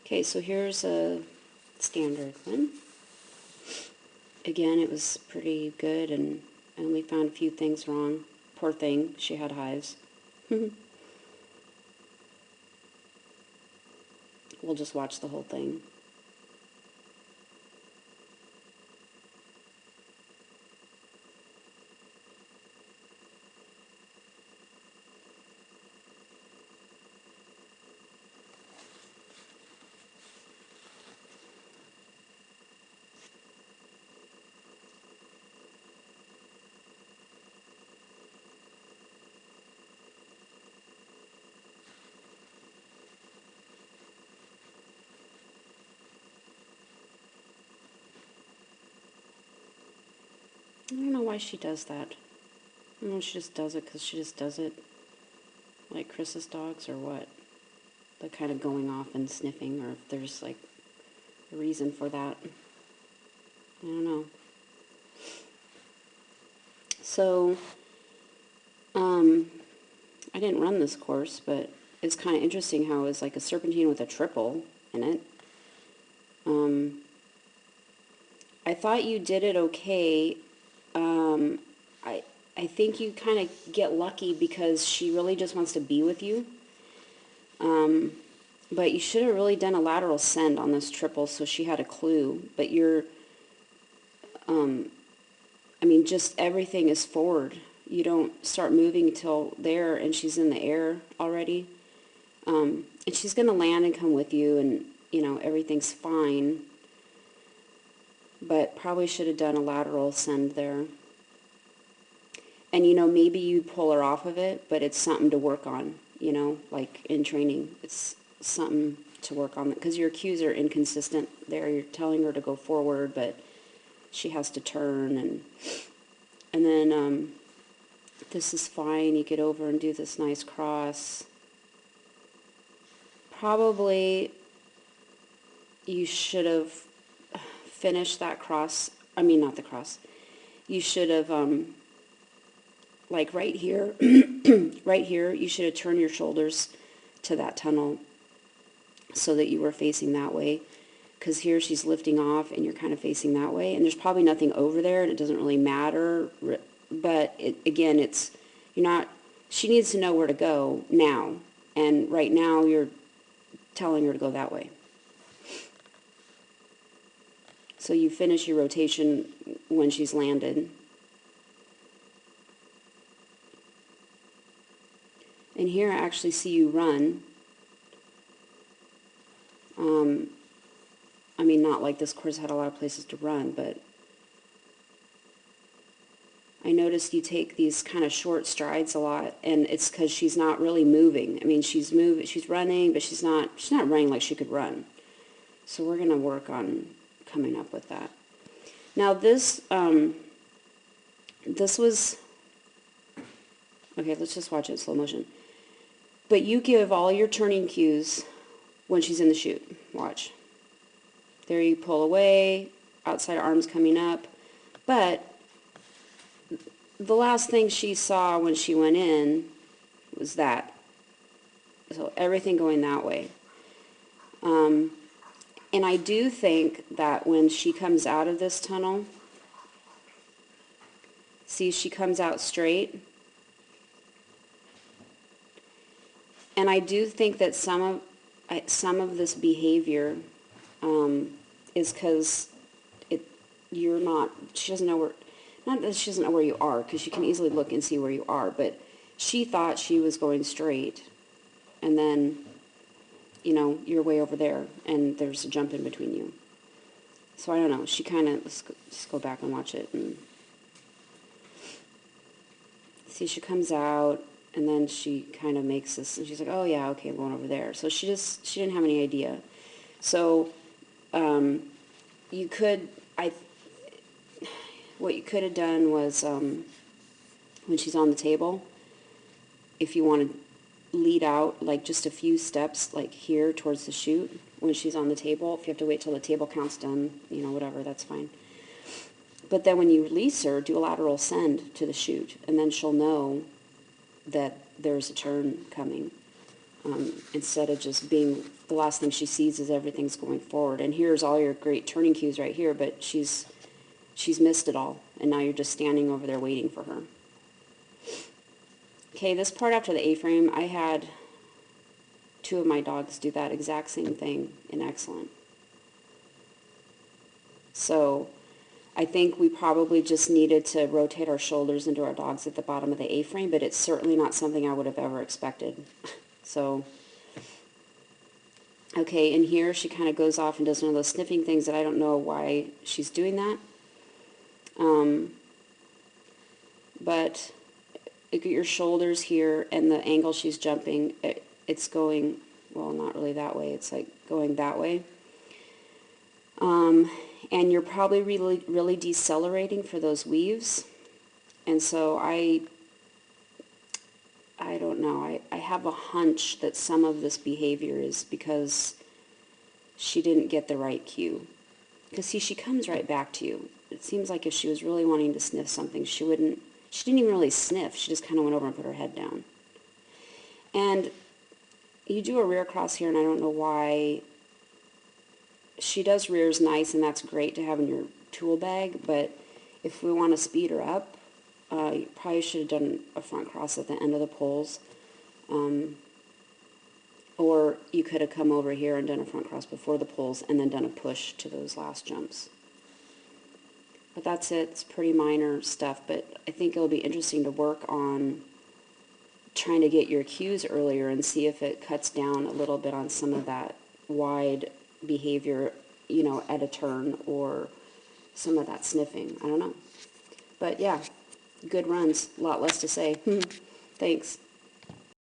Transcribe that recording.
Okay, so here's a standard one. Again, it was pretty good, and I only found a few things wrong. Poor thing, she had hives. We'll just watch the whole thing. I don't know why she does that. I don't know if she just does it because she just does it like Chris's dogs or what. They're kind of going off and sniffing, or if there's like a reason for that. I don't know. So, I didn't run this course, but it's kind of interesting how it's like a serpentine with a triple in it. I thought you did it okay. I think you kind of get lucky because she really just wants to be with you. But you should have really done a lateral send on this triple so she had a clue. But you're, I mean, just everything is forward. You don't start moving until there, and she's in the air already. And she's going to land and come with you, and, you know, everything's fine. But probably should have done a lateral send there. And, you know, maybe you pull her off of it, but it's something to work on, you know, like in training. It's something to work on, because your cues are inconsistent there. You're telling her to go forward, but she has to turn, and then this is fine. You get over and do this nice cross. Probably you should have finished that cross. I mean, not the cross. You should have, like right here, right here, you should have turned your shoulders to that tunnel so that you were facing that way. Because here she's lifting off and you're kind of facing that way. And there's probably nothing over there, and it doesn't really matter. But, again, you're not, she needs to know where to go now. And right now you're telling her to go that way. So you finish your rotation when she's landed. And here I actually see you run. I mean, not like this course had a lot of places to run, but I noticed you take these kind of short strides a lot, and it's because she's not really moving. I mean, she's running, but she's not running like she could run. So we're going to work on coming up with that. Now this was, okay, let's just watch it in slow motion. But you give all your turning cues when she's in the chute. Watch. There you pull away, outside arms coming up. But the last thing she saw when she went in was that. So everything going that way. And I do think that when she comes out of this tunnel, see, she comes out straight. And I do think that some of this behavior is because you're not, she doesn't know where, not that she doesn't know where you are, because you can easily look and see where you are, but she thought she was going straight, and then, you know, you're way over there, and there's a jump in between you. So I don't know, she kind of, let's just go back and watch it, and see, she comes out, and then she kind of makes this, and she's like, oh yeah, okay, I'm going over there. So she didn't have any idea. So you could, what you could have done was, when she's on the table, if you want to lead out like just a few steps, like here towards the chute, when she's on the table, if you have to wait till the table counts down, you know, whatever, that's fine. But then when you release her, do a lateral send to the chute, and then she'll know that there's a turn coming. instead of just being, the last thing she sees is everything's going forward. And here's all your great turning cues right here, but she's missed it all, and now you're just standing over there waiting for her. Okay, this part after the A-frame, I had 2 of my dogs do that exact same thing in excellent. So I think we probably just needed to rotate our shoulders into our dogs at the bottom of the A-frame, but it's certainly not something I would have ever expected. So, okay, and here she kind of goes off and does one of those sniffing things that I don't know why she's doing that. But look at your shoulders here and the angle she's jumping. It's going, well, not really that way. It's like going that way. And you're probably really decelerating for those weaves. And so I don't know. I have a hunch that some of this behavior is because she didn't get the right cue. Because see, she comes right back to you. It seems like if she was really wanting to sniff something, she didn't even really sniff. She just kind of went over and put her head down. And you do a rear cross here, and I don't know why. She does rears nice, and that's great to have in your tool bag, but if we want to speed her up, you probably should have done a front cross at the end of the poles. Or you could have come over here and done a front cross before the poles and then done a push to those last jumps. But that's it. It's pretty minor stuff, but I think it'll be interesting to work on trying to get your cues earlier and see if it cuts down a little bit on some of that wide behavior, you know, at a turn, or some of that sniffing. I don't know. But yeah, good runs. A lot less to say. Thanks.